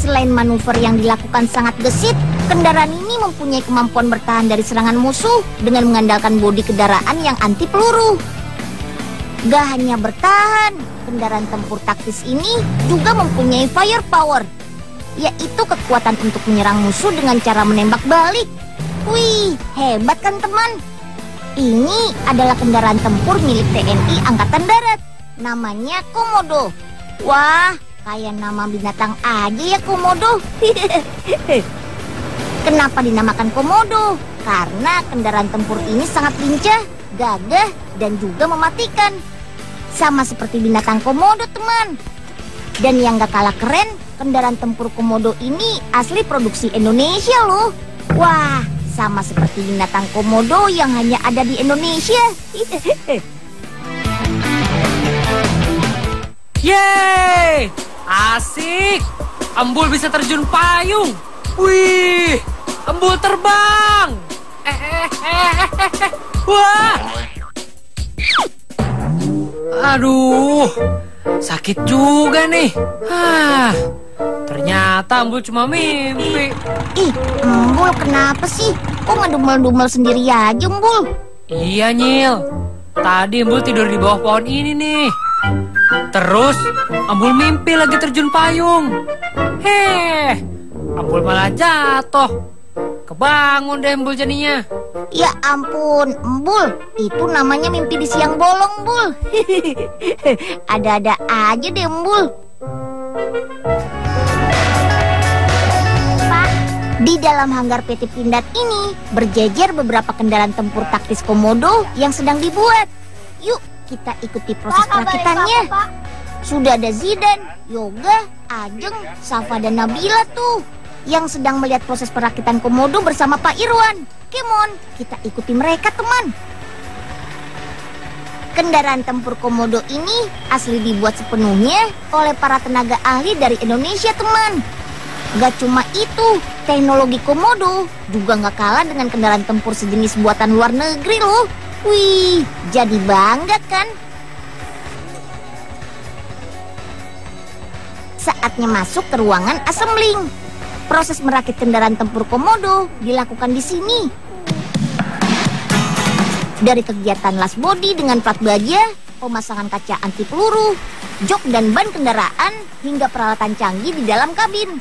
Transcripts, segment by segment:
Selain manuver yang dilakukan sangat gesit, kendaraan ini mempunyai kemampuan bertahan dari serangan musuh dengan mengandalkan bodi kendaraan yang anti peluru. Gak hanya bertahan, kendaraan tempur taktis ini juga mempunyai firepower, yaitu kekuatan untuk menyerang musuh dengan cara menembak balik. Wih, hebat kan teman? Ini adalah kendaraan tempur milik TNI Angkatan Darat. Namanya Komodo. Wah, kayak nama binatang aja ya Komodo. Kenapa dinamakan Komodo? Karena kendaraan tempur ini sangat lincah, gagah, dan juga mematikan. Sama seperti binatang Komodo, teman. Dan yang gak kalah keren, kendaraan tempur Komodo ini asli produksi Indonesia loh. Wah, sama seperti binatang Komodo yang hanya ada di Indonesia. Yeay! Asik! Embul bisa terjun payung. Wih! Embul terbang! Wah! Aduh! Sakit juga nih. Ternyata Embul cuma mimpi. Ih, Embul kenapa sih? Kok ngedumel-dumel sendiri aja, Embul? Iya, Nyil. Tadi Embul tidur di bawah pohon ini nih. Terus Embul mimpi lagi terjun payung. Embul malah jatuh. Kebangun deh Embul jadinya. Ya ampun, Embul. Itu namanya mimpi di siang bolong, Embul. Ada-ada aja deh, Embul. Pak, di dalam hanggar PT Pindad ini berjejer beberapa kendaraan tempur taktis Komodo yang sedang dibuat. Yuk, kita ikuti proses perakitannya. Sudah ada Zidan, Yoga, Ajeng, Safa dan Nabila tuh yang sedang melihat proses perakitan Komodo bersama Pak Irwan. Come on, kita ikuti mereka, teman. Kendaraan tempur Komodo ini asli dibuat sepenuhnya oleh para tenaga ahli dari Indonesia, teman. Gak cuma itu, teknologi Komodo juga gak kalah dengan kendaraan tempur sejenis buatan luar negeri loh. Wih, jadi bangga kan? Saatnya masuk ke ruangan assembling. Proses merakit kendaraan tempur Komodo dilakukan di sini. Dari kegiatan las bodi dengan plat baja, pemasangan kaca anti peluru, jok dan ban kendaraan, hingga peralatan canggih di dalam kabin.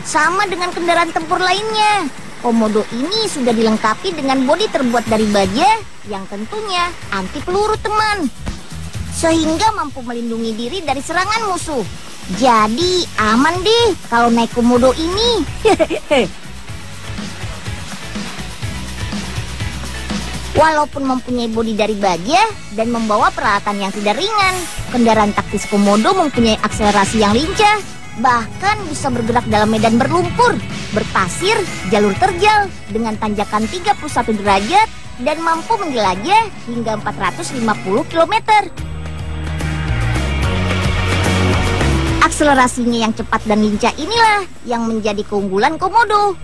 Sama dengan kendaraan tempur lainnya, Komodo ini sudah dilengkapi dengan bodi terbuat dari baja yang tentunya anti peluru, teman. Sehingga mampu melindungi diri dari serangan musuh. Jadi aman deh kalau naik Komodo ini. Walaupun mempunyai bodi dari baja dan membawa peralatan yang tidak ringan, kendaraan taktis Komodo mempunyai akselerasi yang lincah. Bahkan bisa bergerak dalam medan berlumpur, berpasir, jalur terjal dengan tanjakan 31 derajat dan mampu menjelajah hingga 450 km. Akselerasinya yang cepat dan lincah inilah yang menjadi keunggulan Komodo.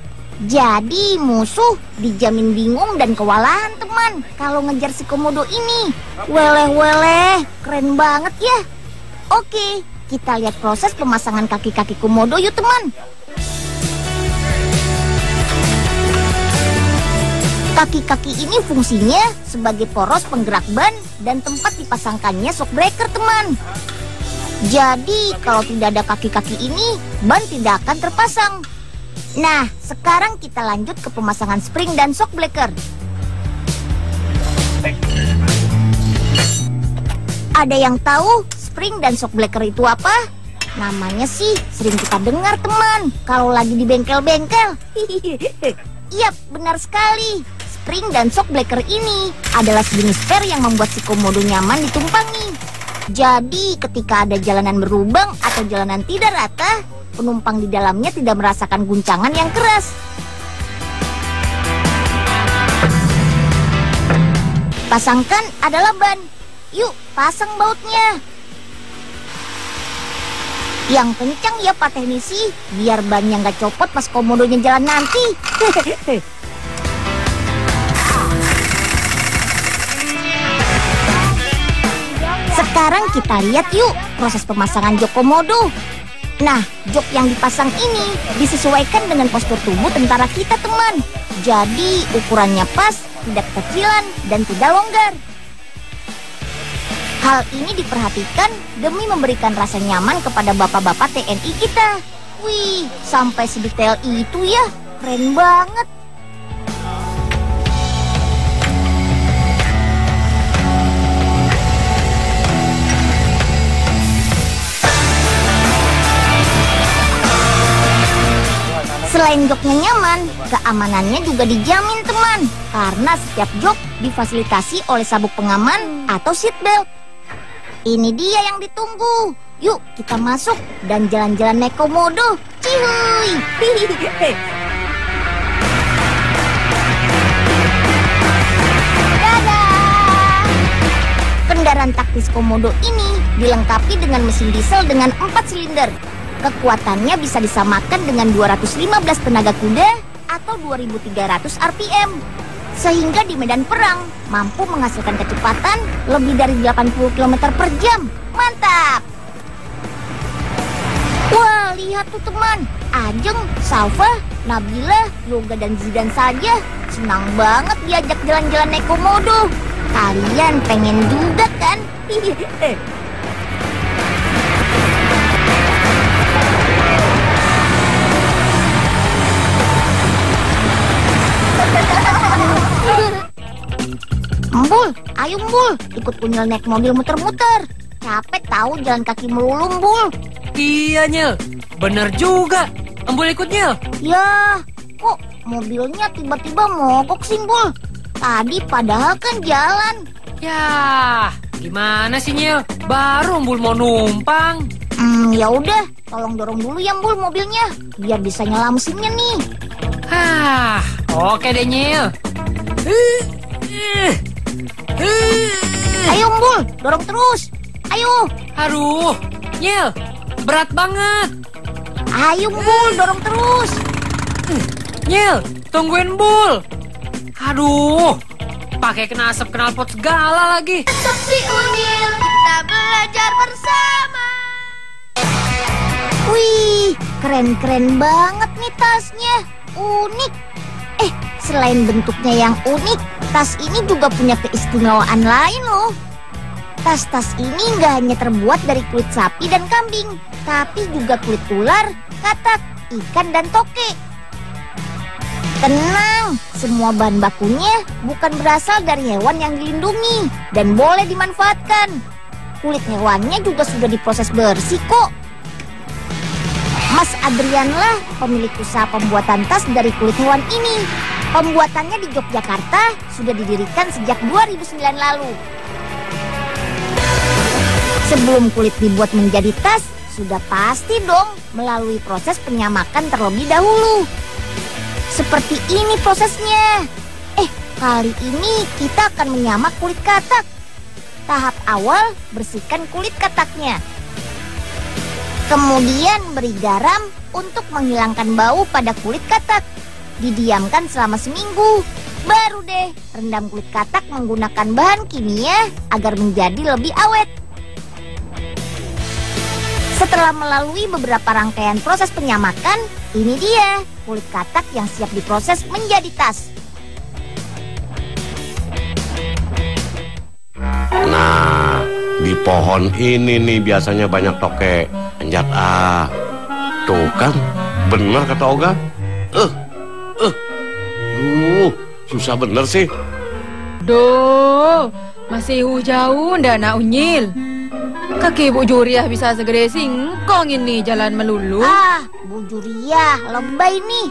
Jadi musuh dijamin bingung dan kewalahan, teman, kalau ngejar si Komodo ini. Weleh-weleh, keren banget ya. Oke, kita lihat proses pemasangan kaki-kaki Komodo yuk, teman. Kaki-kaki ini fungsinya sebagai poros penggerak ban dan tempat dipasangkannya shockbreaker, teman. Jadi kalau tidak ada kaki-kaki ini, ban tidak akan terpasang. Nah, sekarang kita lanjut ke pemasangan spring dan shockbreaker. Ada yang tahu spring dan shockbreaker itu apa? Namanya sih sering kita dengar, teman, kalau lagi di bengkel-bengkel. Iya, benar sekali. Spring dan shockbreaker ini adalah sejenis spare yang membuat si Komodo nyaman ditumpangi. Jadi ketika ada jalanan berlubang atau jalanan tidak rata, penumpang di dalamnya tidak merasakan guncangan yang keras. Pasangkan adalah ban. Yuk, pasang bautnya. Yang kencang ya Pak Teknisi, biar bannya nggak copot pas Komodonya jalan nanti. Sekarang kita lihat yuk proses pemasangan jok Komodo. Nah, jok yang dipasang ini disesuaikan dengan postur tubuh tentara kita, teman. Jadi, ukurannya pas, tidak kecilan, dan tidak longgar. Hal ini diperhatikan demi memberikan rasa nyaman kepada bapak-bapak TNI kita. Wih, sampai sedetail itu ya, keren banget. Selain joknya nyaman, keamanannya juga dijamin, teman. Karena setiap jok difasilitasi oleh sabuk pengaman atau seatbelt. Ini dia yang ditunggu. Yuk kita masuk dan jalan-jalan naik komodo. Cihuy. Dadah. Kendaraan taktis komodo ini dilengkapi dengan mesin diesel dengan 4 silinder. Kekuatannya bisa disamakan dengan 215 tenaga kuda atau 2300 RPM. Sehingga di medan perang mampu menghasilkan kecepatan lebih dari 80 km per jam. Mantap! Wah, lihat tuh teman. Ajeng, Salva, Nabila, Yoga, dan Zidan saja senang banget diajak jalan-jalan naik komodo. Kalian pengen juga kan? Mbul, ayo Mbul, ikut Unyil naik mobil muter-muter. Capek tahu jalan kaki melulu, Mbul. Iya, Nyil. Bener juga. Embul ikut, Nyil. Ya, kok mobilnya tiba-tiba mogok sih, Mbul? Tadi padahal kan jalan. Ya, gimana sih, Nyil? Baru Embul mau numpang. Ya udah, tolong dorong dulu ya, Mbul, mobilnya. Biar bisa nyala mesinnya nih. Oke deh, Nyil. Ayo, Mbul, dorong terus. Ayo. Aduh, Nyil, berat banget. Ayo, Mbul, dorong terus. Nyil, tungguin Bul. Aduh, pakai kena asap knalpot segala lagi. Seperti Unyil, kita belajar bersama. Wih, keren-keren banget nih tasnya. Unik. Selain bentuknya yang unik, tas ini juga punya keistimewaan lain loh. Tas-tas ini nggak hanya terbuat dari kulit sapi dan kambing, tapi juga kulit ular, katak, ikan, dan toke. Tenang, semua bahan bakunya bukan berasal dari hewan yang dilindungi dan boleh dimanfaatkan. Kulit hewannya juga sudah diproses bersih kok. Mas Adrian lah pemilik usaha pembuatan tas dari kulit hewan ini. Pembuatannya di Yogyakarta sudah didirikan sejak 2009 lalu. Sebelum kulit dibuat menjadi tas, sudah pasti dong melalui proses penyamakan terlebih dahulu. Seperti ini prosesnya. Kali ini kita akan menyamak kulit katak. Tahap awal, bersihkan kulit kataknya. Kemudian beri garam untuk menghilangkan bau pada kulit katak. Didiamkan selama seminggu. Baru deh rendam kulit katak menggunakan bahan kimia agar menjadi lebih awet. Setelah melalui beberapa rangkaian proses penyamakan, ini dia kulit katak yang siap diproses menjadi tas. Nah, di pohon ini nih biasanya banyak toke. Anjat Tuh kan, bener kata Oga. Susah bener sih. Duh, masih jauh ndak nak Unyil. Kaki Bu Juriah bisa segede singkong ini jalan melulu. Bu Juriah, lebay nih.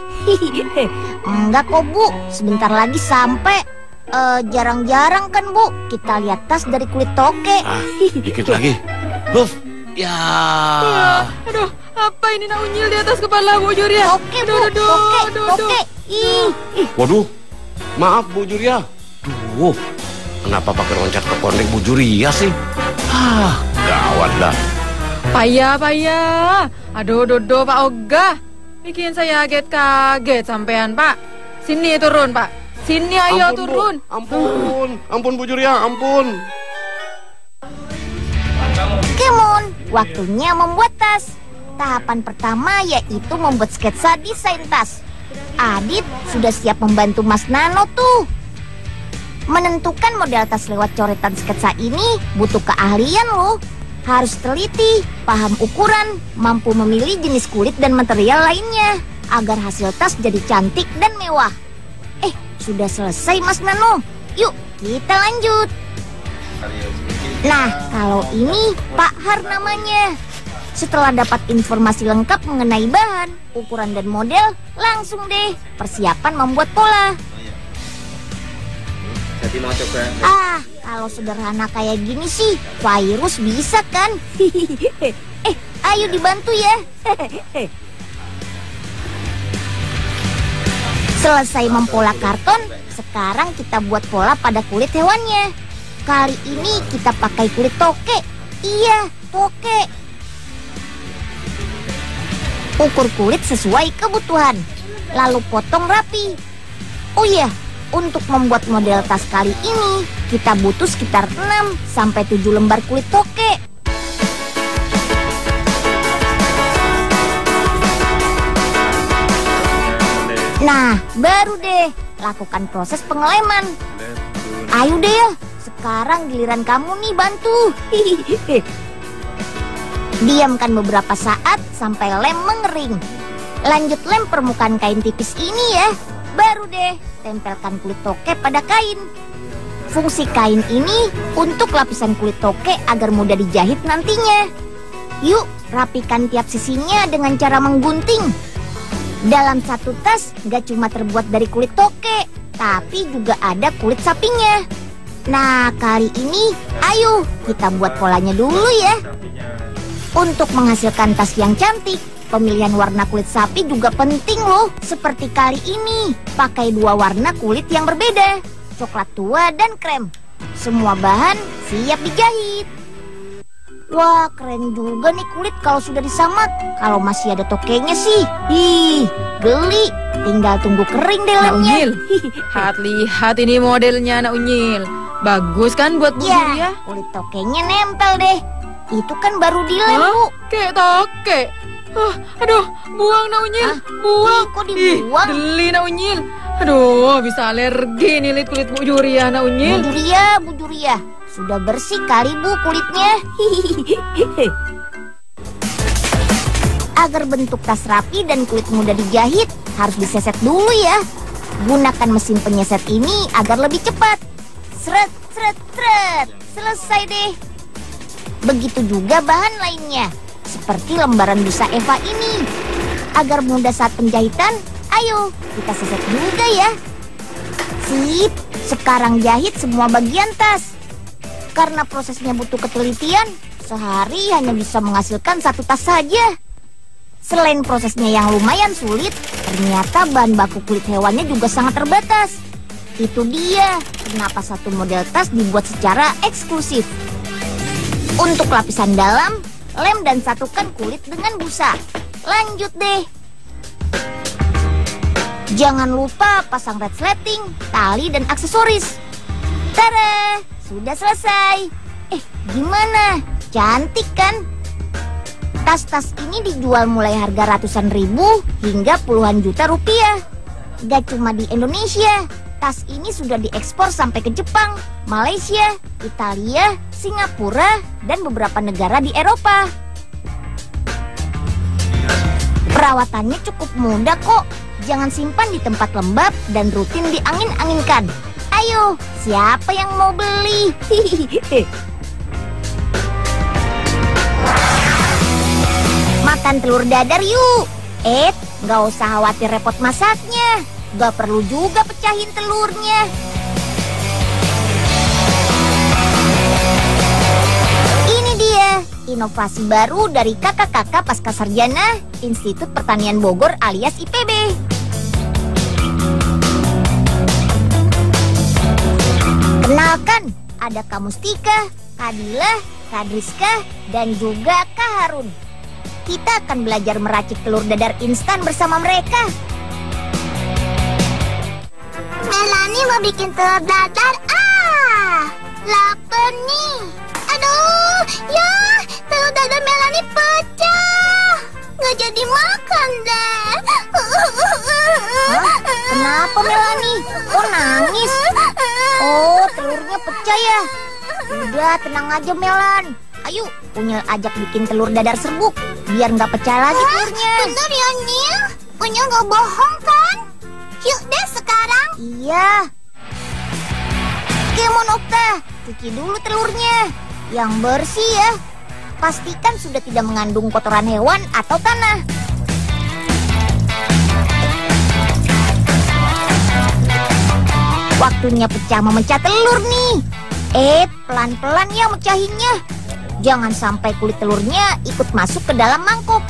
Enggak kok Bu, sebentar lagi sampai. Jarang-jarang kan Bu kita lihat tas dari kulit toke. Dikit lagi. Ya. Aduh, apa ini nak Unyil di atas kepala Bu Juriah? Toke Bu, toke. Waduh, maaf Bu Juriah. Kenapa pakai loncat ke pondek Bu Juriah sih? Gawat dah. Payah. Aduh, Dodo Pak Oga. Bikin saya kaget sampean Pak. Sini turun Pak. Sini ayo Ampun, turun. Bu. Ampun Bu Juriah, ampun. Kemon, waktunya membuat tas. Tahapan pertama yaitu membuat sketsa desain tas. Adit sudah siap membantu Mas Nano tuh. Menentukan model tas lewat coretan sketsa ini butuh keahlian loh. Harus teliti, paham ukuran, mampu memilih jenis kulit dan material lainnya agar hasil tas jadi cantik dan mewah. Sudah selesai Mas Nano. Yuk kita lanjut. Nah, kalau ini Pak Har namanya. Setelah dapat informasi lengkap mengenai bahan, ukuran dan model, langsung deh persiapan membuat pola. Jadi mau coba. Kalau sederhana kayak gini sih, virus bisa kan? Ayo dibantu ya. Selesai mempola karton, sekarang kita buat pola pada kulit hewannya. Kali ini kita pakai kulit toke. Iya, toke. Ukur kulit sesuai kebutuhan, lalu potong rapi. Oh iya, untuk membuat model tas kali ini, kita butuh sekitar 6-7 lembar kulit toke. Nah, baru deh lakukan proses pengeleman. Ayo deh ya, sekarang giliran kamu nih bantu. Diamkan beberapa saat sampai lem mengering. Lanjut lem permukaan kain tipis ini ya. Baru deh tempelkan kulit toke pada kain. Fungsi kain ini untuk lapisan kulit toke agar mudah dijahit nantinya. Yuk rapikan tiap sisinya dengan cara menggunting. Dalam satu tas gak cuma terbuat dari kulit toke, tapi juga ada kulit sapinya. Nah kali ini ayo kita buat polanya dulu ya. Untuk menghasilkan tas yang cantik, pemilihan warna kulit sapi juga penting loh. Seperti kali ini, pakai 2 warna kulit yang berbeda, coklat tua dan krem. Semua bahan siap dijahit. Wah, keren juga nih kulit kalau sudah disamat. Kalau masih ada tokenya sih, geli. Tinggal tunggu kering deh lemnya. Lihat ini modelnya Nak Unyil. Bagus kan buat Bu Juria? Kulit tokenya nempel deh. Itu kan baru dilem, Bu. Kek toke. Aduh, buang Nak Unyil. Buang. Kok dibuang? Geli Nak Unyil. Aduh, bisa alergi nih lihat kulit Bu Juria Nak Unyil. Bu Juria. Sudah bersih kali Bu kulitnya. Agar bentuk tas rapi dan kulit mudah dijahit, harus diseset dulu ya. Gunakan mesin penyeset ini agar lebih cepat. Sret, sret, sret. Selesai deh. Begitu juga bahan lainnya, seperti lembaran busa Eva ini. Agar mudah saat penjahitan, ayo kita seset juga ya. Sip, sekarang jahit semua bagian tas. Karena prosesnya butuh ketelitian, sehari hanya bisa menghasilkan 1 tas saja. Selain prosesnya yang lumayan sulit, ternyata bahan baku kulit hewannya juga sangat terbatas. Itu dia kenapa satu model tas dibuat secara eksklusif. Untuk lapisan dalam, lem dan satukan kulit dengan busa. Lanjut deh. Jangan lupa pasang resleting, tali dan aksesoris. Tada, sudah selesai. Gimana? Cantik kan? Tas-tas ini dijual mulai harga ratusan ribu hingga puluhan juta rupiah. Gak cuma di Indonesia, tas ini sudah diekspor sampai ke Jepang, Malaysia, Italia, Singapura, dan beberapa negara di Eropa. Perawatannya cukup mudah kok. Jangan simpan di tempat lembab dan rutin diangin-anginkan. Ayo, siapa yang mau beli? Makan telur dadar yuk. Nggak usah khawatir repot masaknya. Nggak perlu juga pecahin telurnya. Ini dia inovasi baru dari kakak-kakak Pascasarjana Institut Pertanian Bogor alias IPB. Kenalkan, ada Kamustika, Kadila, Kadriska, dan juga Kak Harun. Kita akan belajar meracik telur dadar instan bersama mereka. Melani mau bikin telur dadar. Lapar nih. Aduh, ya, telur dadar Melani pecah. nggak jadi makan deh. Hah? Kenapa Melanie? Kok nangis? Oh, telurnya pecah ya? Udah, tenang aja Melan. Ayo, Unyil ajak bikin telur dadar serbuk biar nggak pecah lagi telurnya. Bener ya, Nil? Unyil nggak bohong kan? Yuk deh sekarang. Iya. Kemon Okta, cuci dulu telurnya. Yang bersih ya. Pastikan sudah tidak mengandung kotoran hewan atau tanah. Waktunya pecah memecah telur nih. Pelan-pelan ya mecahinnya. Jangan sampai kulit telurnya ikut masuk ke dalam mangkuk.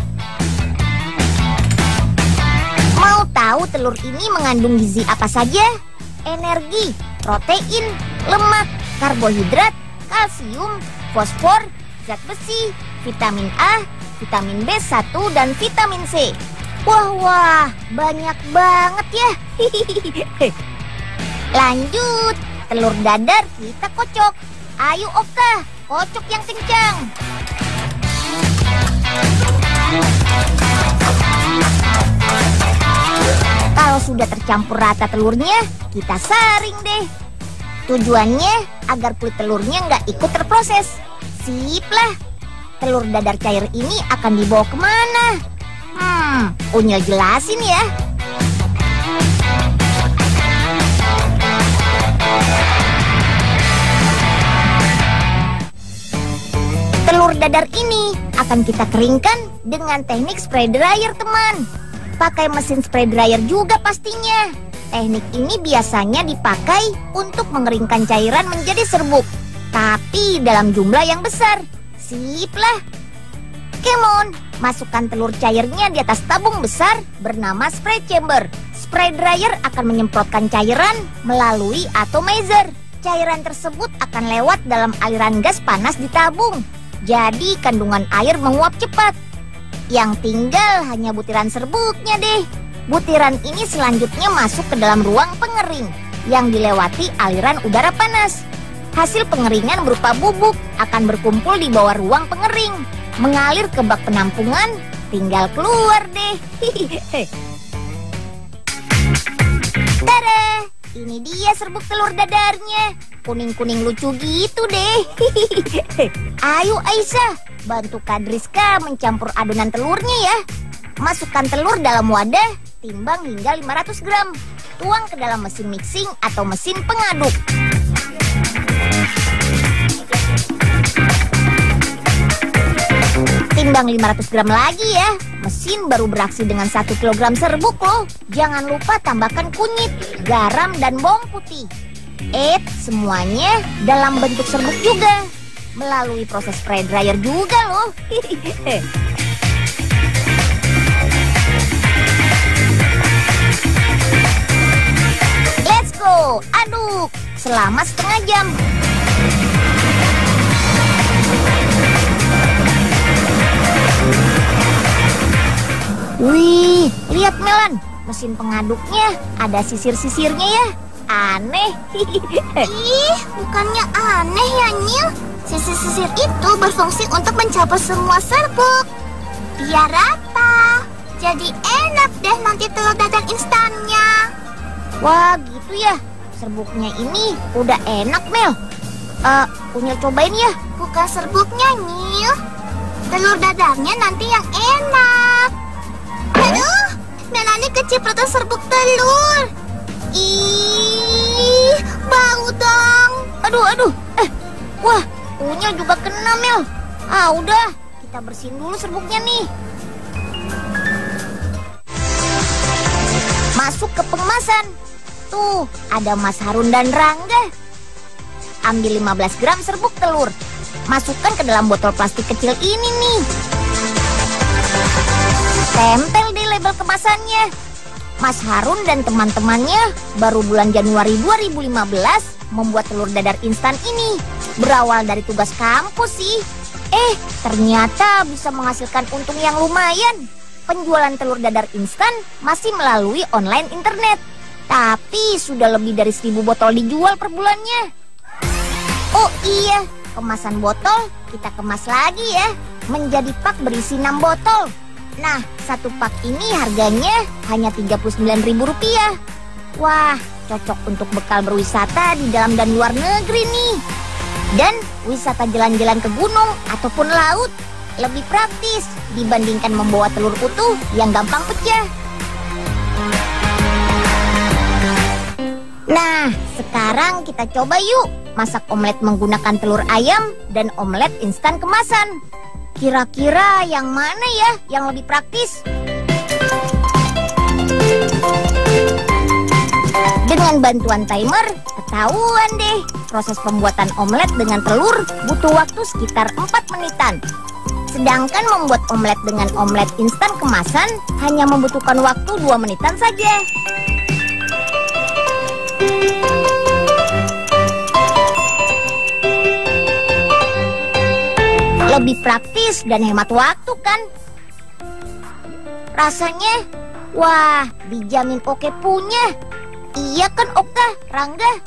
Mau tahu telur ini mengandung gizi apa saja? Energi, protein, lemak, karbohidrat, kalsium, fosfor, zat besi, vitamin A, vitamin B1, dan vitamin C. Wah, banyak banget ya. Lanjut, telur dadar kita kocok. Ayo Okta, kocok yang kencang. Kalau sudah tercampur rata telurnya, kita saring deh. Tujuannya agar kulit telurnya nggak ikut terproses. Sip lah. Telur dadar cair ini akan dibawa kemana? Unyil jelasin ya. Telur dadar ini akan kita keringkan dengan teknik spray dryer, teman. Pakai mesin spray dryer juga pastinya. Teknik ini biasanya dipakai untuk mengeringkan cairan menjadi serbuk, tapi dalam jumlah yang besar. Sip lah. Kemon, masukkan telur cairnya di atas tabung besar bernama spray chamber. Spray dryer akan menyemprotkan cairan melalui atomizer. Cairan tersebut akan lewat dalam aliran gas panas di tabung. Jadi kandungan air menguap cepat. Yang tinggal hanya butiran serbuknya deh. Butiran ini selanjutnya masuk ke dalam ruang pengering yang dilewati aliran udara panas. Hasil pengeringan berupa bubuk akan berkumpul di bawah ruang pengering, mengalir ke bak penampungan, tinggal keluar deh. Tada! Ini dia serbuk telur dadarnya. Kuning-kuning lucu gitu deh. Ayo Aisyah, bantu Kadriska mencampur adonan telurnya ya. Masukkan telur dalam wadah, timbang hingga 500 gram. Tuang ke dalam mesin mixing atau mesin pengaduk. Timbang 500 gram lagi ya. Mesin baru beraksi dengan 1 kg serbuk loh. Jangan lupa tambahkan kunyit, garam, dan bawang putih. Semuanya dalam bentuk serbuk juga. Melalui proses spray dryer juga loh. Let's go, aduk selama setengah jam. Wih, lihat Melan, mesin pengaduknya ada sisir-sisirnya ya. Aneh. Ih, bukannya aneh ya Nil. Sisir-sisir itu berfungsi untuk mencampur semua serbuk biar rata. Jadi enak deh nanti telur dadar instannya. Wah, gitu ya. Serbuknya ini udah enak, Mel. Unyil cobain ya. Bukan serbuknya, Nil. Telur dadarnya nanti yang enak. Aduh, Melanie kecipratan serbuk telur. Ih, bau dong. Aduh. Wah, Unyil juga kena, Mel. Udah, kita bersihin dulu serbuknya nih. Masuk ke pengemasan. Tuh, ada Mas Harun dan Rangga. Ambil 15 gram serbuk telur. Masukkan ke dalam botol plastik kecil ini nih. Tempel di label kemasannya. Mas Harun dan teman-temannya baru bulan Januari 2015 membuat telur dadar instan ini. Berawal dari tugas kampus sih. Ternyata bisa menghasilkan untung yang lumayan. Penjualan telur dadar instan masih melalui online internet. Tapi sudah lebih dari 1000 botol dijual per bulannya. Oh iya, kemasan botol kita kemas lagi ya. Menjadi pak berisi 6 botol. Nah, satu pak ini harganya hanya Rp39.000. Wah, cocok untuk bekal berwisata di dalam dan luar negeri nih. Dan wisata jalan-jalan ke gunung ataupun laut lebih praktis dibandingkan membawa telur utuh yang gampang pecah. Nah, sekarang kita coba yuk masak omelet menggunakan telur ayam dan omelet instan kemasan. Kira-kira yang mana ya yang lebih praktis? Dengan bantuan timer, ketahuan deh. Proses pembuatan omelet dengan telur butuh waktu sekitar 4 menitan. Sedangkan membuat omelet dengan omelet instan kemasan hanya membutuhkan waktu 2 menitan saja. Lebih praktis dan hemat waktu kan? Rasanya, wah, dijamin oke punya. Iya kan Oka, Rangga?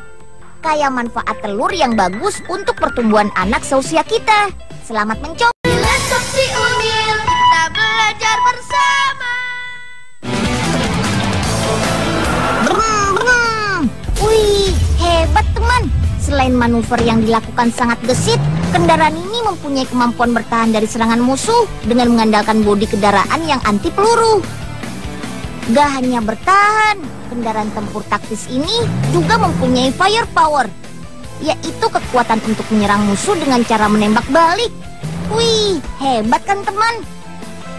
Kayak manfaat telur yang bagus untuk pertumbuhan anak seusia kita. Selamat mencoba. Laptop si Unyil, kita belajar bersama. Wih, hebat teman. Selain manuver yang dilakukan sangat gesit, kendaraan ini mempunyai kemampuan bertahan dari serangan musuh dengan mengandalkan bodi kendaraan yang anti peluru. Gak hanya bertahan, kendaraan tempur taktis ini juga mempunyai firepower, yaitu kekuatan untuk menyerang musuh dengan cara menembak balik. Wih, hebat kan teman?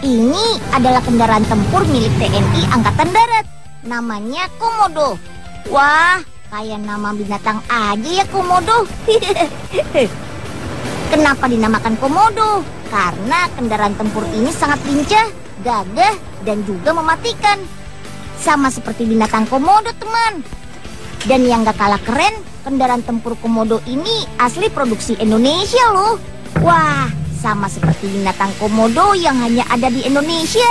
Ini adalah kendaraan tempur milik TNI Angkatan Darat. Namanya Komodo. Wah, kayak nama binatang aja ya Komodo. Kenapa dinamakan Komodo? Karena kendaraan tempur ini sangat lincah, gagah, dan juga mematikan. Sama seperti binatang Komodo, teman. Dan yang gak kalah keren, kendaraan tempur Komodo ini asli produksi Indonesia loh. Wah, sama seperti binatang Komodo yang hanya ada di Indonesia.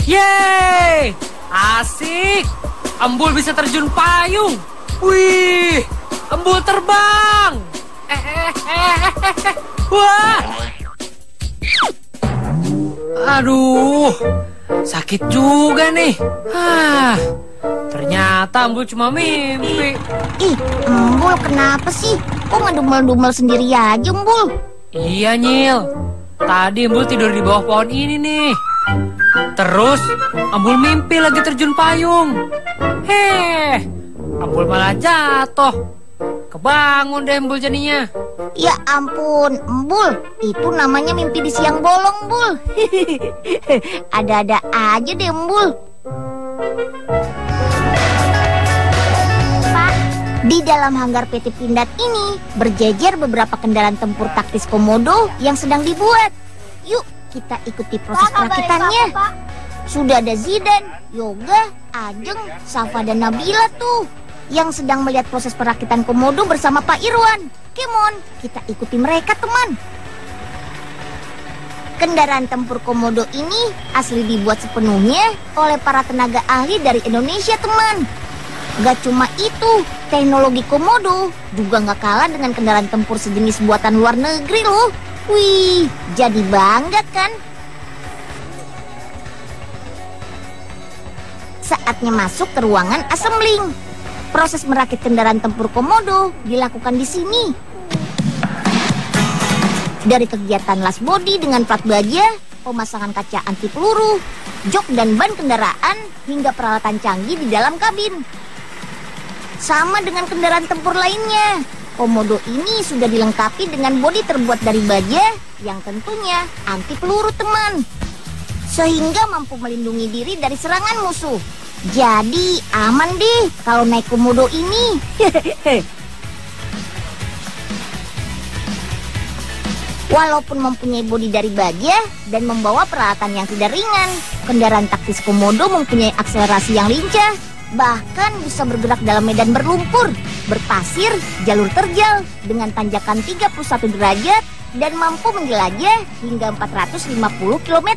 Yeay, asik. Embul bisa terjun payung. Wih, embul terbang. Wah. Aduh, sakit juga nih. Ternyata embul cuma mimpi. Ih, Embul kenapa sih? Kok ngedumel-dumel sendiri aja, Embul? Iya, Nyil. Tadi Embul tidur di bawah pohon ini nih. Terus Embul mimpi lagi terjun payung. Embul malah jatuh. Kebangun deh Embul jadinya. Ya ampun, Embul. Itu namanya mimpi di siang bolong, Embul. Ada-ada aja deh, Embul. Pak, di dalam hanggar PT Pindad ini berjejer beberapa kendaraan tempur taktis Komodo yang sedang dibuat. Yuk, kita ikuti proses perakitannya. Sudah ada Zidan, Yoga, Ajeng, Safa, dan Nabila tuh yang sedang melihat proses perakitan Komodo bersama Pak Irwan. Come on, kita ikuti mereka, teman. Kendaraan tempur Komodo ini asli dibuat sepenuhnya oleh para tenaga ahli dari Indonesia, teman. Gak cuma itu, teknologi Komodo juga gak kalah dengan kendaraan tempur sejenis buatan luar negeri loh. Wih, jadi bangga kan? Saatnya masuk ke ruangan assembling. Proses merakit kendaraan tempur Komodo dilakukan di sini. Dari kegiatan las bodi dengan plat baja, pemasangan kaca anti peluru, jok dan ban kendaraan, hingga peralatan canggih di dalam kabin. Sama dengan kendaraan tempur lainnya, Komodo ini sudah dilengkapi dengan bodi terbuat dari baja yang tentunya anti peluru, teman. Sehingga mampu melindungi diri dari serangan musuh. Jadi aman deh kalau naik Komodo ini. Walaupun mempunyai bodi dari baja dan membawa peralatan yang tidak ringan, kendaraan taktis Komodo mempunyai akselerasi yang lincah. Bahkan bisa bergerak dalam medan berlumpur, berpasir, jalur terjal dengan tanjakan 31 derajat dan mampu menjelajah hingga 450 km.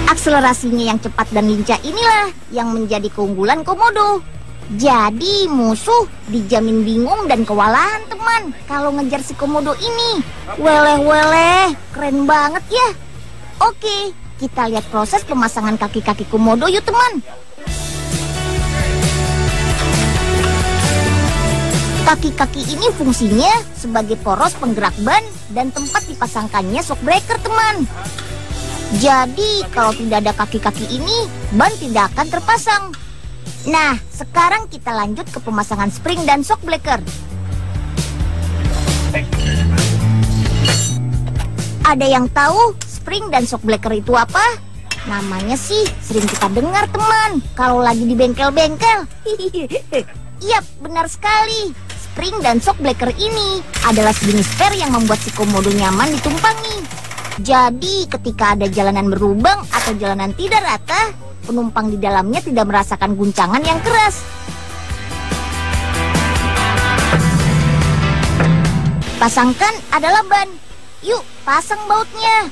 Akselerasinya yang cepat dan lincah inilah yang menjadi keunggulan Komodo. Jadi musuh dijamin bingung dan kewalahan teman kalau ngejar si komodo ini. Weleh, keren banget ya. Oke, kita lihat proses pemasangan kaki-kaki komodo yuk teman. Kaki-kaki ini fungsinya sebagai poros penggerak ban dan tempat dipasangkannya shock breaker teman. Jadi kalau tidak ada kaki-kaki ini, ban tidak akan terpasang. Nah, sekarang kita lanjut ke pemasangan spring dan shock breaker. Ada yang tahu spring dan shock breaker itu apa? Namanya sih sering kita dengar teman kalau lagi di bengkel-bengkel. Iya, benar sekali. Spring dan shock breaker ini adalah sejenis spare yang membuat si komodo nyaman ditumpangi. Jadi ketika ada jalanan berlubang atau jalanan tidak rata, penumpang di dalamnya tidak merasakan guncangan yang keras. Pasangkan adalah ban. Yuk, pasang bautnya.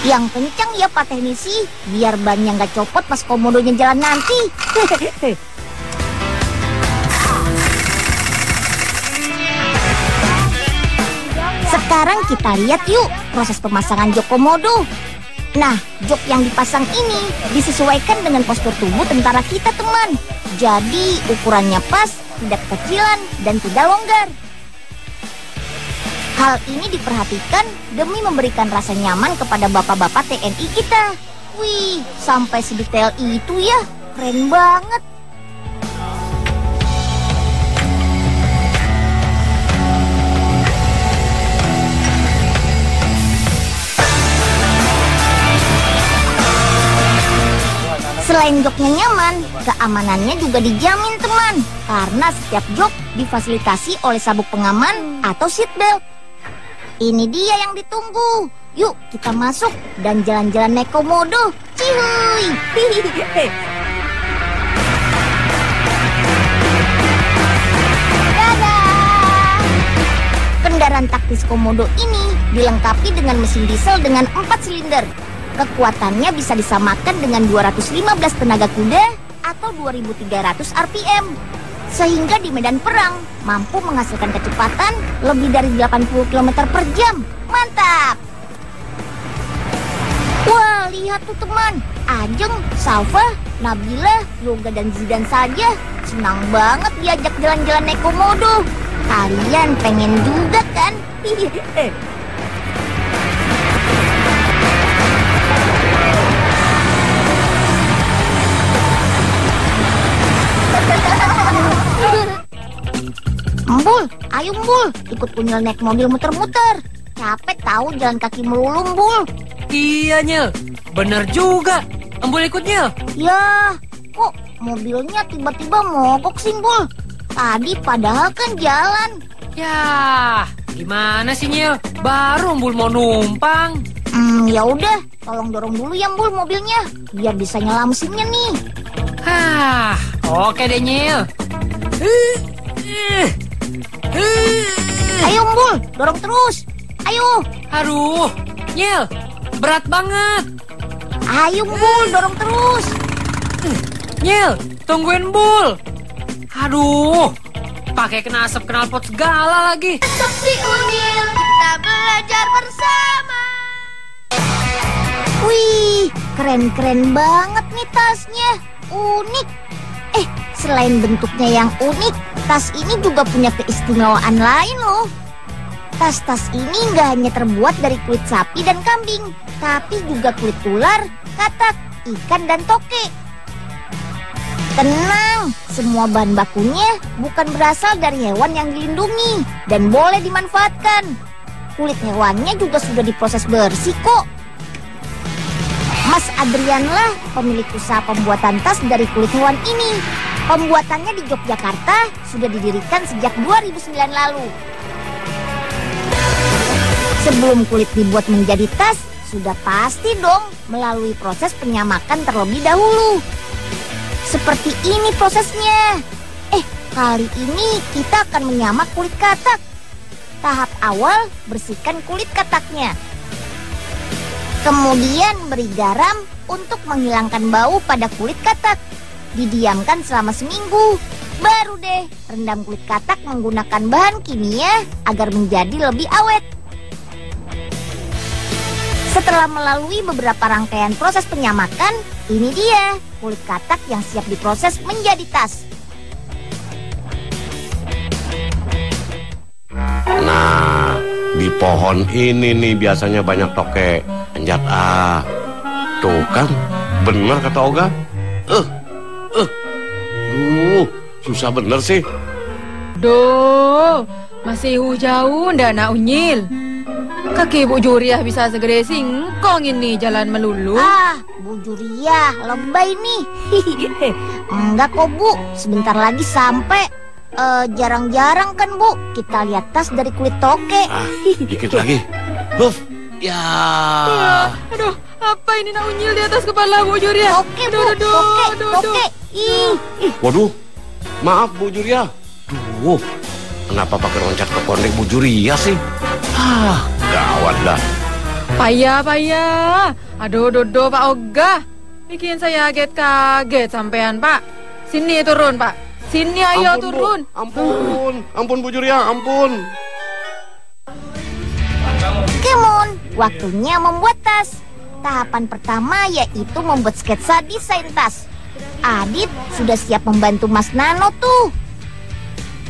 Yang kencang ya Pak Teknisi, biar bannya nggak copot pas komodonya jalan nanti. Sekarang kita lihat yuk proses pemasangan jok komodo. Nah, jok yang dipasang ini disesuaikan dengan postur tubuh tentara kita teman. Jadi ukurannya pas, tidak kecilan, dan tidak longgar. Hal ini diperhatikan demi memberikan rasa nyaman kepada bapak-bapak TNI kita. Wih, sampai sedetail itu ya, keren banget. Selain joknya nyaman, keamanannya juga dijamin teman. Karena setiap jok difasilitasi oleh sabuk pengaman atau seatbelt. Ini dia yang ditunggu. Yuk kita masuk dan jalan-jalan naik komodo. Cihuy. Dadah. Kendaraan taktis komodo ini dilengkapi dengan mesin diesel dengan 4 silinder. Kekuatannya bisa disamakan dengan 215 tenaga kuda atau 2300 RPM. Sehingga di medan perang mampu menghasilkan kecepatan lebih dari 80 km per jam. Mantap! Wah, lihat tuh teman. Ajeng, Salva, Nabila, Yoga, dan Zidan saja senang banget diajak jalan-jalan naik komodo. Kalian pengen juga kan? Mbul, ayo Mbul, ikut Unyil naik mobil muter-muter. Capek tahu jalan kaki melulu Mbul. Iya Nyil, bener juga. Embul ikut Nyil. Ya, kok mobilnya tiba-tiba mogok sih Mbul? Tadi padahal kan jalan. Ya, gimana sih Nyil? Baru Embul mau numpang. Ya udah, tolong dorong dulu ya Mbul mobilnya, biar bisa nyala mesinnya nih. Hah, oke deh Nyil. Ayo Mbul, dorong terus. Ayo. Aduh, Nyil, berat banget. Ayo Mbul, dorong terus. Nyil, tungguin Mbul. Aduh, pakai kena asap knalpot segala lagi. Sepi Unyil, kita belajar bersama. Wih, keren-keren banget nih tasnya. Unik. Selain bentuknya yang unik, tas ini juga punya keistimewaan lain loh. Tas-tas ini nggak hanya terbuat dari kulit sapi dan kambing, tapi juga kulit ular, katak, ikan, dan toke. Tenang, semua bahan bakunya bukan berasal dari hewan yang dilindungi dan boleh dimanfaatkan. Kulit hewannya juga sudah diproses bersih kok. Mas Adrian lah pemilik usaha pembuatan tas dari kulit hewan ini. Pembuatannya di Yogyakarta sudah didirikan sejak 2009 lalu. Sebelum kulit dibuat menjadi tas, sudah pasti dong melalui proses penyamakan terlebih dahulu. Seperti ini prosesnya. Kali ini kita akan menyamak kulit katak. Tahap awal, bersihkan kulit kataknya. Kemudian beri garam untuk menghilangkan bau pada kulit katak. didiamkan selama seminggu. Baru deh rendam kulit katak menggunakan bahan kimia agar menjadi lebih awet. Setelah melalui beberapa rangkaian proses penyamakan, ini dia kulit katak yang siap diproses menjadi tas. Nah, di pohon ini nih biasanya banyak toke. Anjat tuh kan, bener kata Oga. Susah bener sih. Duh, masih jauh ndak nak Unyil. Kaki Bu Juriah bisa segede singkong ini jalan melulu. Bu Juriah, lebay nih. Enggak kok Bu, sebentar lagi sampai. Jarang-jarang kan Bu, kita lihat tas dari kulit toke. Dikit lagi. Ya. Aduh, apa ini nak Unyil di atas kepala Bu Juriah? Toke Bu, toke. Waduh, maaf Bu Juriah. Kenapa pakai loncat ke kondek Bu Juriah sih? Gawat dah. Payah. Aduh, Dodo Pak Oga. Bikin saya kaget sampean Pak. Sini turun Pak. Sini ayo turun. Ampun Bu Juriah, ampun. Kemon, waktunya membuat tas. Tahapan pertama yaitu membuat sketsa desain tas. Adit sudah siap membantu Mas Nano tuh.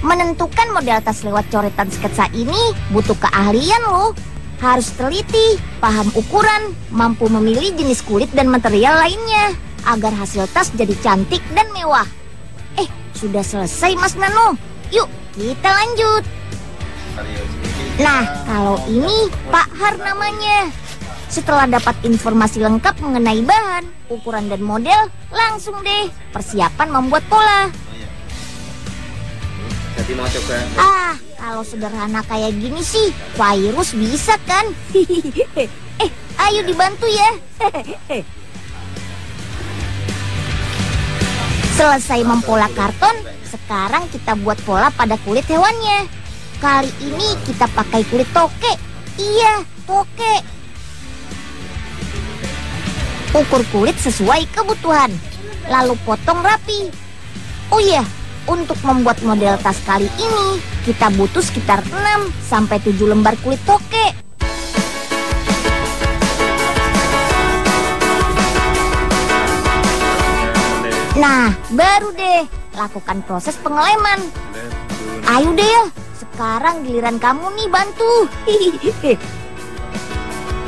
Menentukan model tas lewat coretan sketsa ini butuh keahlian loh. Harus teliti, paham ukuran, mampu memilih jenis kulit dan material lainnya agar hasil tas jadi cantik dan mewah. Sudah selesai Mas Nano. Yuk kita lanjut. Nah, kalau ini Pak Har namanya. Setelah dapat informasi lengkap mengenai bahan, ukuran dan model, langsung deh persiapan membuat pola. Jadi mau coba. Kalau sederhana kayak gini sih, virus bisa kan? Ayo dibantu ya. Selesai mempola karton, sekarang kita buat pola pada kulit hewannya. Kali ini kita pakai kulit toke. Iya, toke. Ukur kulit sesuai kebutuhan, lalu potong rapi. Oh iya, untuk membuat model tas kali ini, kita butuh sekitar 6-7 lembar kulit toke. Nah, baru deh lakukan proses pengeleman. Ayo deh ya, sekarang giliran kamu nih bantu.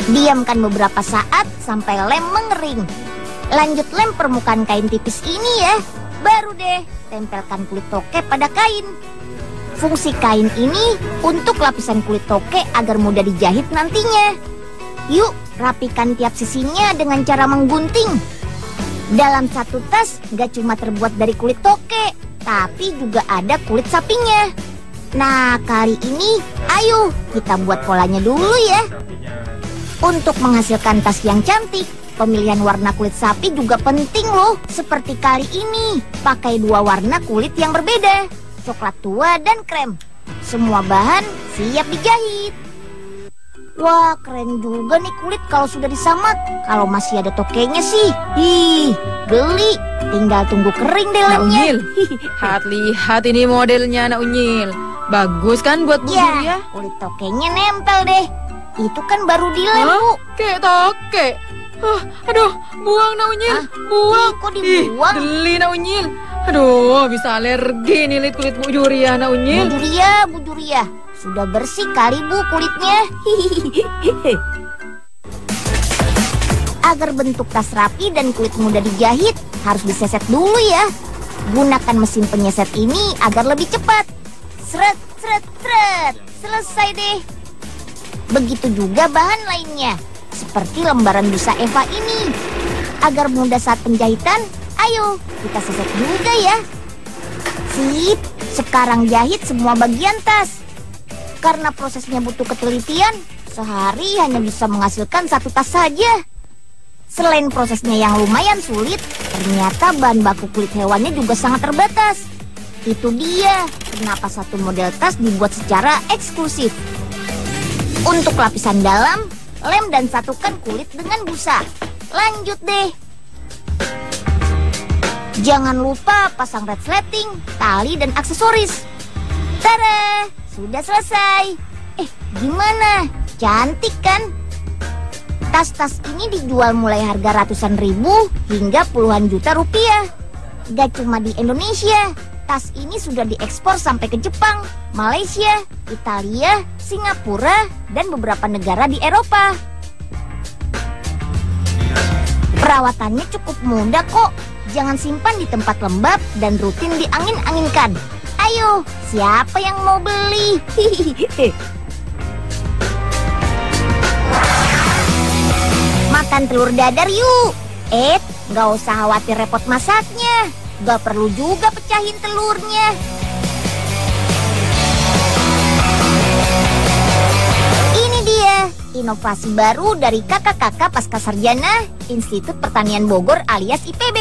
Diamkan beberapa saat sampai lem mengering. Lanjut lem permukaan kain tipis ini ya. Baru deh tempelkan kulit toke pada kain. Fungsi kain ini untuk lapisan kulit toke agar mudah dijahit nantinya. Yuk, rapikan tiap sisinya dengan cara menggunting. Dalam satu tas gak cuma terbuat dari kulit toke, tapi juga ada kulit sapinya. Nah, kali ini ayo kita buat polanya dulu ya. Untuk menghasilkan tas yang cantik, pemilihan warna kulit sapi juga penting loh. Seperti kali ini, pakai 2 warna kulit yang berbeda, coklat tua dan krem. Semua bahan siap dijahit. Wah, keren juga nih kulit kalau sudah disamak. Kalau masih ada tokenya sih, geli. Tinggal tunggu kering deh lemnya. Lihat ini modelnya Nak Unyil. Bagus kan buat Bu Juriah? Kulit tokenya nempel deh. Itu kan baru dilem, Bu. Kayak toke. Aduh, buang Nak Unyil. Buang. Kok dibuang? Geli Nak Unyil. Aduh, bisa alergi nih kulit Bu Juriah Nak Unyil. Bu Juriah. Sudah bersih kali Bu kulitnya. Agar bentuk tas rapi dan kulit mudah dijahit, harus diseset dulu ya. Gunakan mesin penyeset ini agar lebih cepat. Sret. Selesai deh. Begitu juga bahan lainnya, seperti lembaran busa Eva ini. Agar mudah saat penjahitan, ayo kita seset juga ya. Sip, sekarang jahit semua bagian tas. Karena prosesnya butuh ketelitian, sehari hanya bisa menghasilkan 1 tas saja. Selain prosesnya yang lumayan sulit, ternyata bahan baku kulit hewannya juga sangat terbatas. Itu dia kenapa satu model tas dibuat secara eksklusif. Untuk lapisan dalam, lem dan satukan kulit dengan busa. Lanjut deh. Jangan lupa pasang resleting, tali, dan aksesoris. Tada! Sudah selesai. Gimana? Cantik kan? Tas-tas ini dijual mulai harga ratusan ribu hingga puluhan juta rupiah. Gak cuma di Indonesia, tas ini sudah diekspor sampai ke Jepang, Malaysia, Italia, Singapura, dan beberapa negara di Eropa. Perawatannya cukup mudah kok. Jangan simpan di tempat lembab dan rutin diangin-anginkan. Ayo, siapa yang mau beli? Makan telur dadar yuk. Gak usah khawatir repot masaknya. Gak perlu juga pecahin telurnya. Ini dia inovasi baru dari kakak-kakak Pascasarjana Institut Pertanian Bogor alias IPB.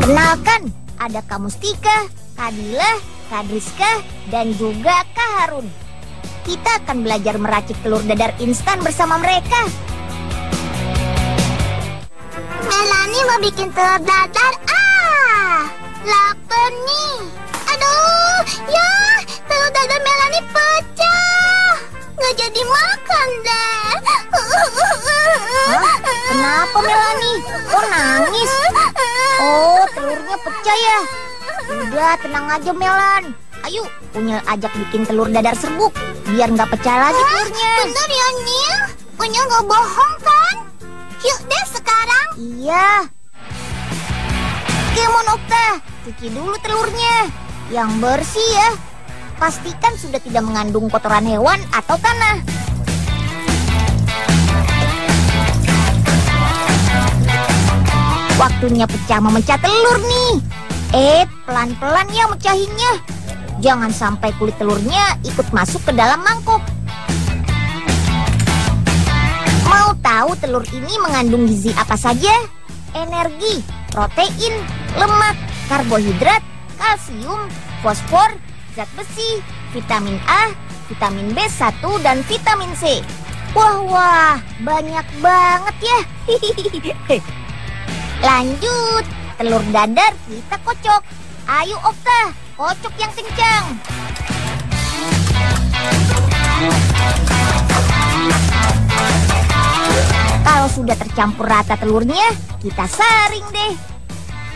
Kenalkan, ada Kamustika, Kadila, Kadriska, dan juga Kak Harun. Kita akan belajar meracik telur dadar instan bersama mereka. Melanie mau bikin telur dadar. Lapar nih. Aduh, ya, telur dadar Melanie pecah. Nggak jadi makan deh. Kenapa Melanie? Kok nangis? Oh, telurnya pecah ya? Udah, tenang aja Melan. Ayo, Unyil ajak bikin telur dadar serbuk biar nggak pecah lagi telurnya. Bener ya, Nil? Unyil nggak bohong kan? Yuk deh sekarang. Iya. Kemon Okta, cuci dulu telurnya. Yang bersih ya. Pastikan sudah tidak mengandung kotoran hewan atau tanah. Waktunya pecah memecah telur nih. Pelan-pelan ya mecahinnya. Jangan sampai kulit telurnya ikut masuk ke dalam mangkuk. Mau tahu telur ini mengandung gizi apa saja? Energi, protein, lemak, karbohidrat, kalsium, fosfor, zat besi, vitamin A, vitamin B1, dan vitamin C. Wah, banyak banget ya. Lanjut, telur dadar kita kocok. Ayo Okta, kocok yang kencang. Kalau sudah tercampur rata telurnya, kita saring deh.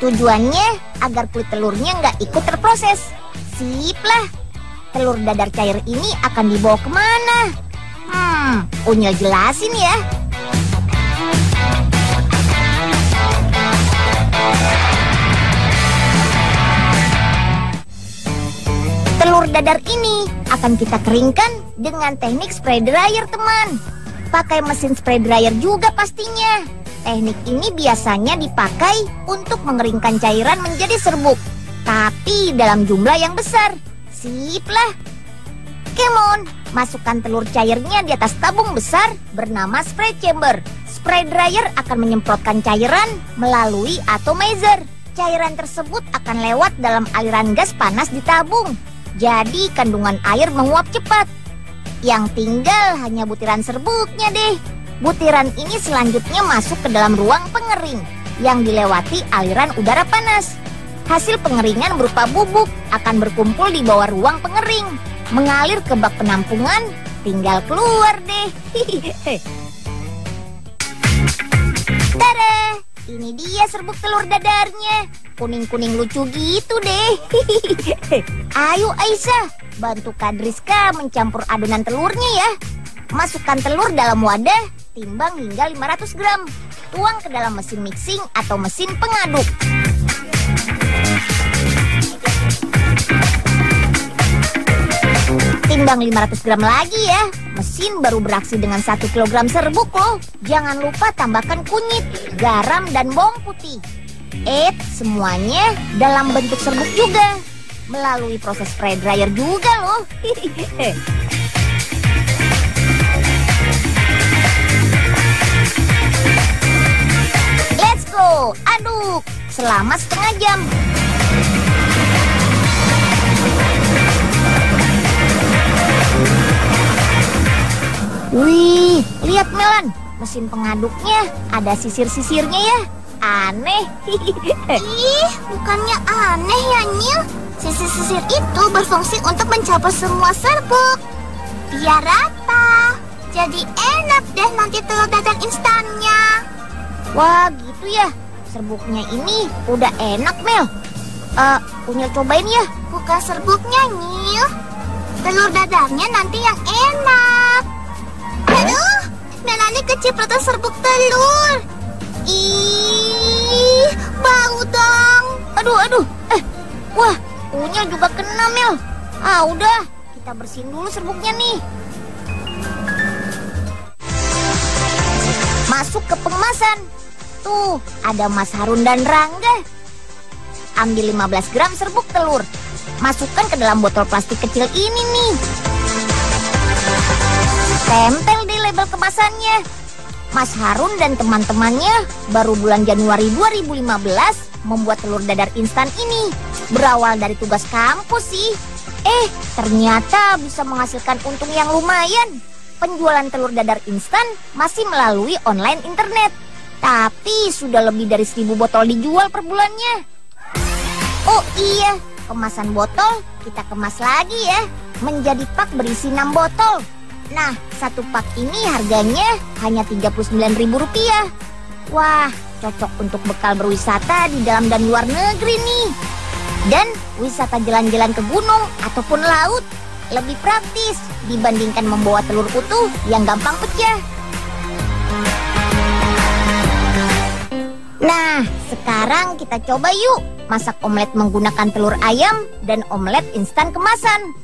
Tujuannya agar kulit telurnya nggak ikut terproses. Sip lah. Telur dadar cair ini akan dibawa kemana? Unyil jelasin ya. Telur dadar ini akan kita keringkan dengan teknik spray dryer, teman. Pakai mesin spray dryer juga pastinya. Teknik ini biasanya dipakai untuk mengeringkan cairan menjadi serbuk, tapi dalam jumlah yang besar. Sip lah. Kemon, masukkan telur cairnya di atas tabung besar bernama spray chamber. Spray dryer akan menyemprotkan cairan melalui atomizer. Cairan tersebut akan lewat dalam aliran gas panas di tabung. Jadi kandungan air menguap cepat. Yang tinggal hanya butiran serbuknya deh. Butiran ini selanjutnya masuk ke dalam ruang pengering yang dilewati aliran udara panas. Hasil pengeringan berupa bubuk akan berkumpul di bawah ruang pengering, mengalir ke bak penampungan, tinggal keluar deh. Tada! Ini dia serbuk telur dadarnya. Kuning-kuning lucu gitu deh. Ayo Aisyah, bantu Kadriska mencampur adonan telurnya ya. Masukkan telur dalam wadah, timbang hingga 500 gram. Tuang ke dalam mesin mixing atau mesin pengaduk. Timbang 500 gram lagi ya. Mesin baru beraksi dengan 1 kilogram serbuk loh. Jangan lupa tambahkan kunyit, garam, dan bawang putih. Semuanya dalam bentuk serbuk juga. Melalui proses spray dryer juga loh. Let's go, aduk selama setengah jam. Wih, lihat Melan, mesin pengaduknya ada sisir-sisirnya ya. Aneh. Ih, bukannya aneh ya, Nyil. Sisir-sisir itu berfungsi untuk mencapai semua serbuk. Biar rata. Jadi enak deh nanti telur dadar instannya. Wah, gitu ya. Serbuknya ini udah enak, Mel. Unyil cobain ya. Bukan serbuknya, Nyil. Telur dadarnya nanti yang enak. Aduh, Melani kecipratan serbuk telur. Ih, bau dong. Aduh. Wah, Unyil juga kena, Mel. Udah, kita bersihin dulu serbuknya nih. Masuk ke pengemasan. Tuh, ada Mas Harun dan Rangga. Ambil 15 gram serbuk telur. Masukkan ke dalam botol plastik kecil ini nih. Tempel di label kemasannya. Mas Harun dan teman-temannya baru bulan Januari 2015 membuat telur dadar instan ini. Berawal dari tugas kampus sih. Ternyata bisa menghasilkan untung yang lumayan. Penjualan telur dadar instan masih melalui online internet. Tapi sudah lebih dari 1000 botol dijual per bulannya. Oh iya, kemasan botol kita kemas lagi ya. Menjadi pak berisi 6 botol. Nah, satu pak ini harganya hanya Rp39.000. Wah, cocok untuk bekal berwisata di dalam dan luar negeri nih. Dan wisata jalan-jalan ke gunung ataupun laut lebih praktis dibandingkan membawa telur utuh yang gampang pecah. Nah, sekarang kita coba yuk masak omelet menggunakan telur ayam dan omelet instan kemasan.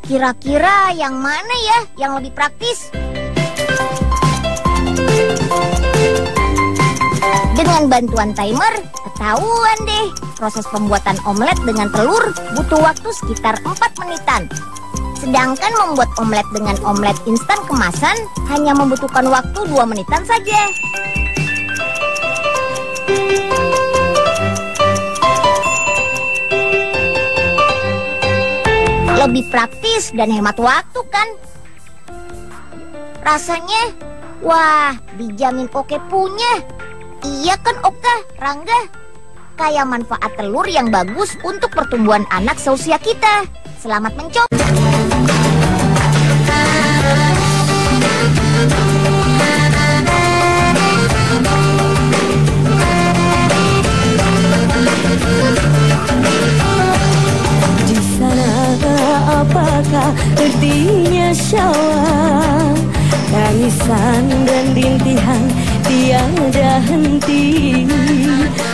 Kira-kira yang mana ya yang lebih praktis? Dengan bantuan timer, ketahuan deh. Proses pembuatan omelet dengan telur butuh waktu sekitar 4 menitan. Sedangkan membuat omelet dengan omelet instan kemasan hanya membutuhkan waktu 2 menitan saja. Lebih praktis dan hemat waktu kan? Rasanya, wah, dijamin oke punya. Iya kan Oka, Rangga? Kayak manfaat telur yang bagus untuk pertumbuhan anak seusia kita. Selamat mencoba. Di sana apakah artinya syawal? Tangisan dan rintihan tiada henti.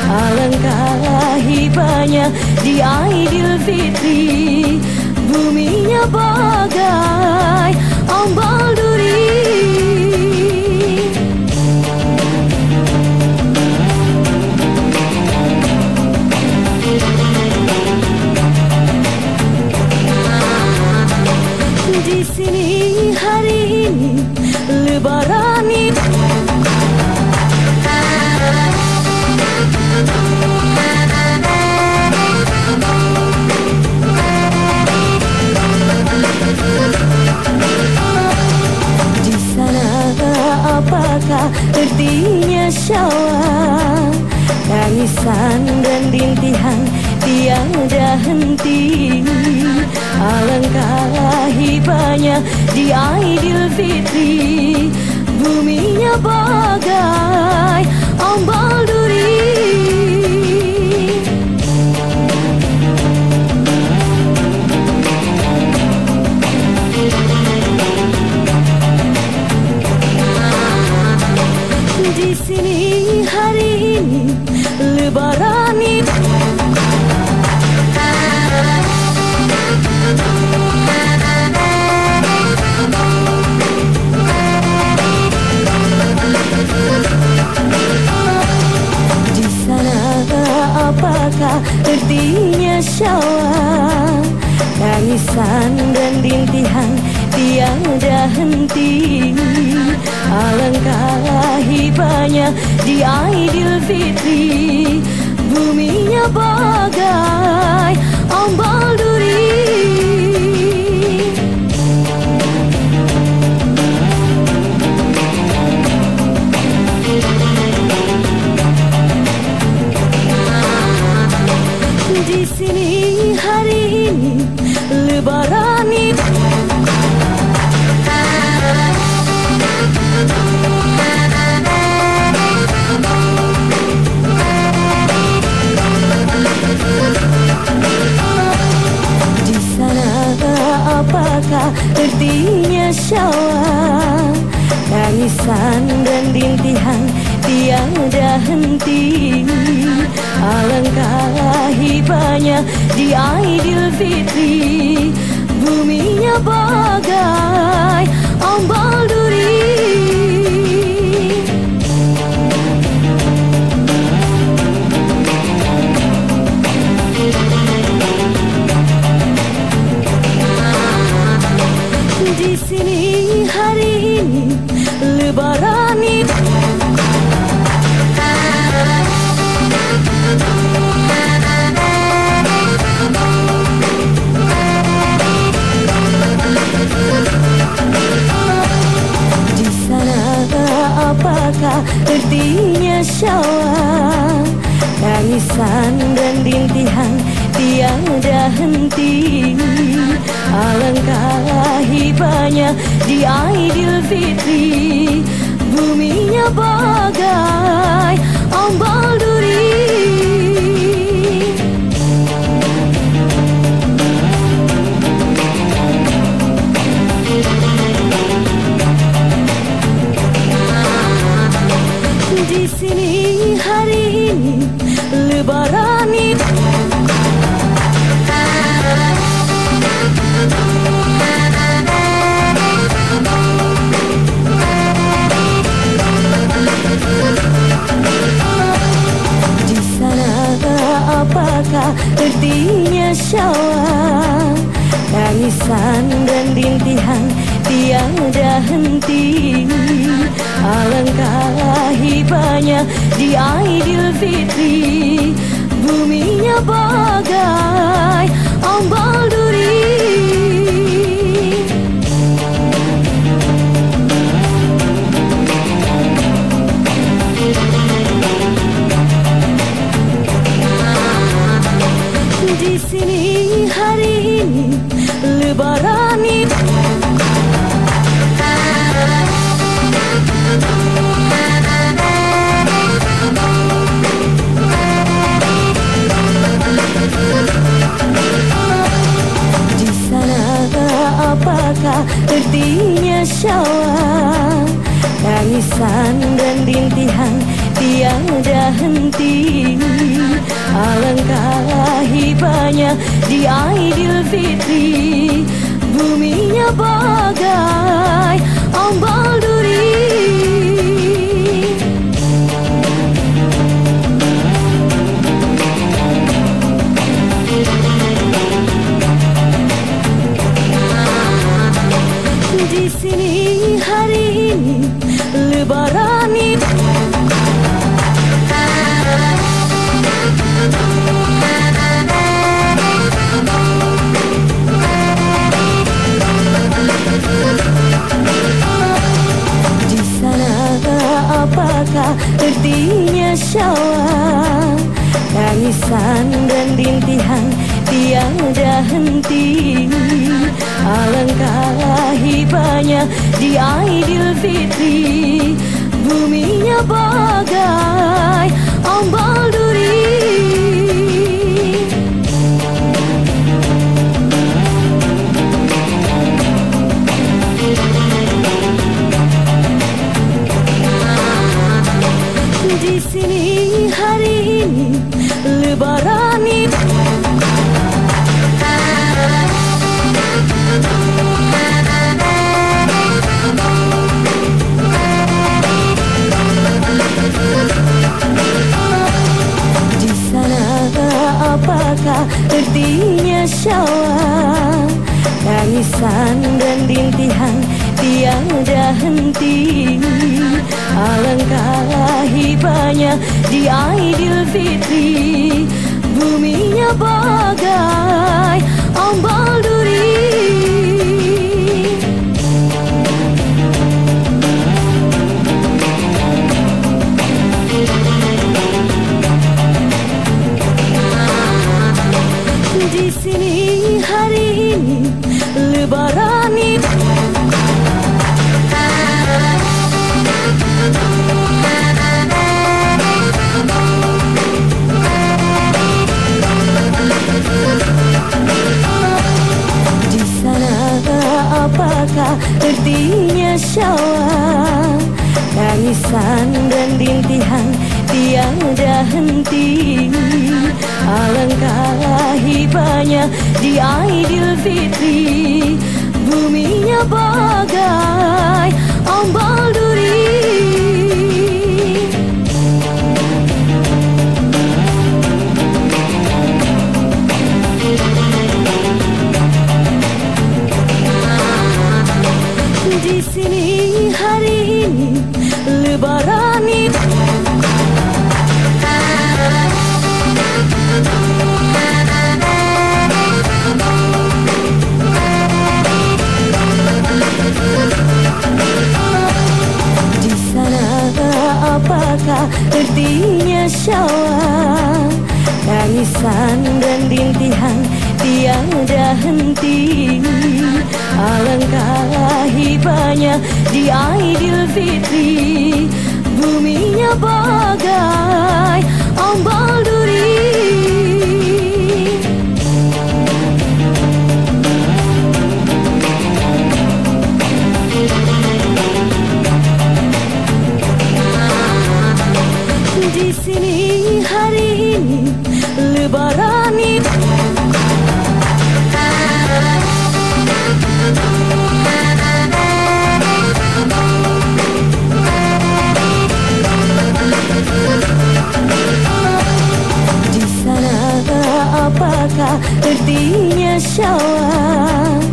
Alangkah hibahnya di Aidilfitri. Buminya bagai ombal duri. Di sini hari ini Lebaran ini. Di sana apakah artinya syawal? Tangisan dan rintihan tiada henti. Alangkah hibahnya di Aidilfitri. Buminya bagai ombal duri. Di sini hari ini Lebaran ini. Di sana apakah artinya syawal? Tangisan dan rintihan tiada henti. Alangkah hibahnya di Aidilfitri. Buminya bagai ombal duri. tangisan dan rintihan tiada henti. Alangkah hibanya di Aidilfitri, buminya bagai ombal duri. Di sini hari ini Lebaran itu di sana apakah artinya Syawal? Tangisan dan rintihan tiada henti. Alangkah hibanya di Aidilfitri, buminya bagai ombal duri. Di sini hari ini Lebaran itu di sana apakah artinya Syawal? Tangisan dan rintihan tiada henti. Alangkah hibanya di Aidilfitri, buminya bagai ombal duri. Di sini hari ini Lebaran itu di sana apakah artinya Syawal? Tangisan dan rintihan tiada henti. Alangkah hibanya di Aidilfitri, buminya bagai ombal duri. Di sini hari ini Lebaran itu di sana apakah artinya Syawal? Tangisan dan rintihan tiada henti. Alangkah hibanya di Aidilfitri, buminya bagai ombal duri. Di sini hari ini Lebaran itu di sana apakah artinya Syawal? Tangisan dan rintihan tiada henti. Alangkah hibanya di Aidilfitri, buminya bagai ombal duri. Di sini hari ini Lebaran itu di sana syawal, tangisan dan rintihan tiada henti. Alangkah hibahnya di Aidilfitri, buminya bagai ombal duri. Di sini hari ini Lebaran itu di sana apakah artinya syawal, tangisan dan rintihan tiada henti. Alangkah hibahnya di Aidilfitri, buminya bagai ombal duri. Di sini hari ini Lebaran itu di sana apakah artinya syawal,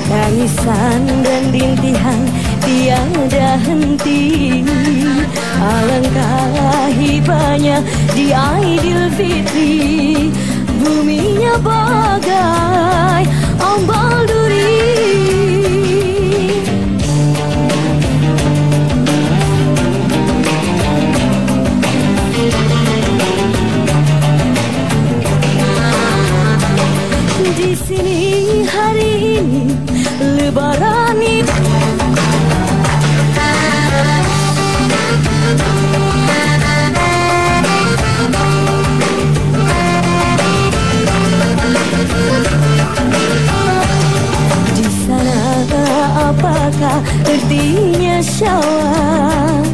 tangisan dan rintihan tiada henti. Alangkah hibahnya di Aidilfitri, buminya bagai ombal duri. Di sini hari ini Lebaran itu di sana apakah artinya syawal,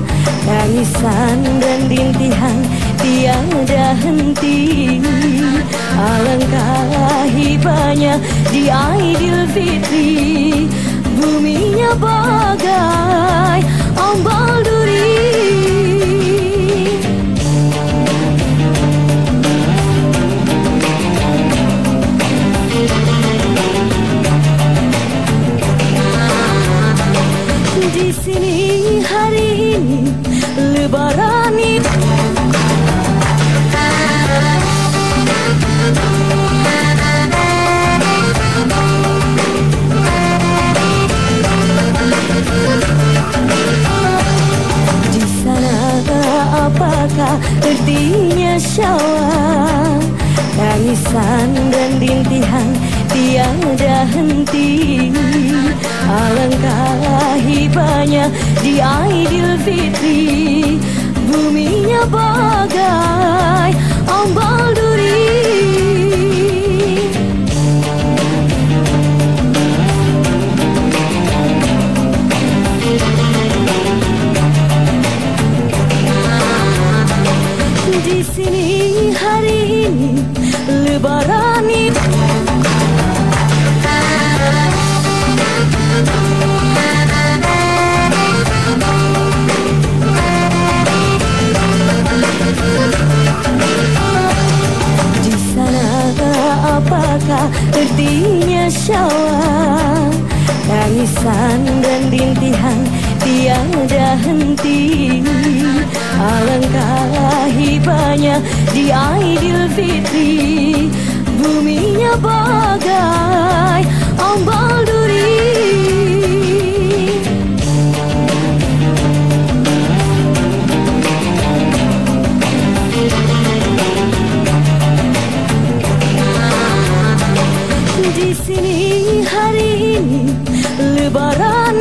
tangisan dan rintihan tiada henti. Alangkah hibahnya di Aidilfitri, buminya bagai ombal duri. Di sini hari ini Lebaran itu di sana apakah artinya syawal, tangisan dan rintihan tiada henti. Alangkah hibahnya di Aidilfitri, buminya bagai ombal duri. Di sini hari ini Lebaran itu di sana apakah artinya syawal, tangisan dan rintihan tiada henti. Alangkah hibahnya di Aidilfitri, buminya bagai ombal duri. Di sini hari ini Lebaran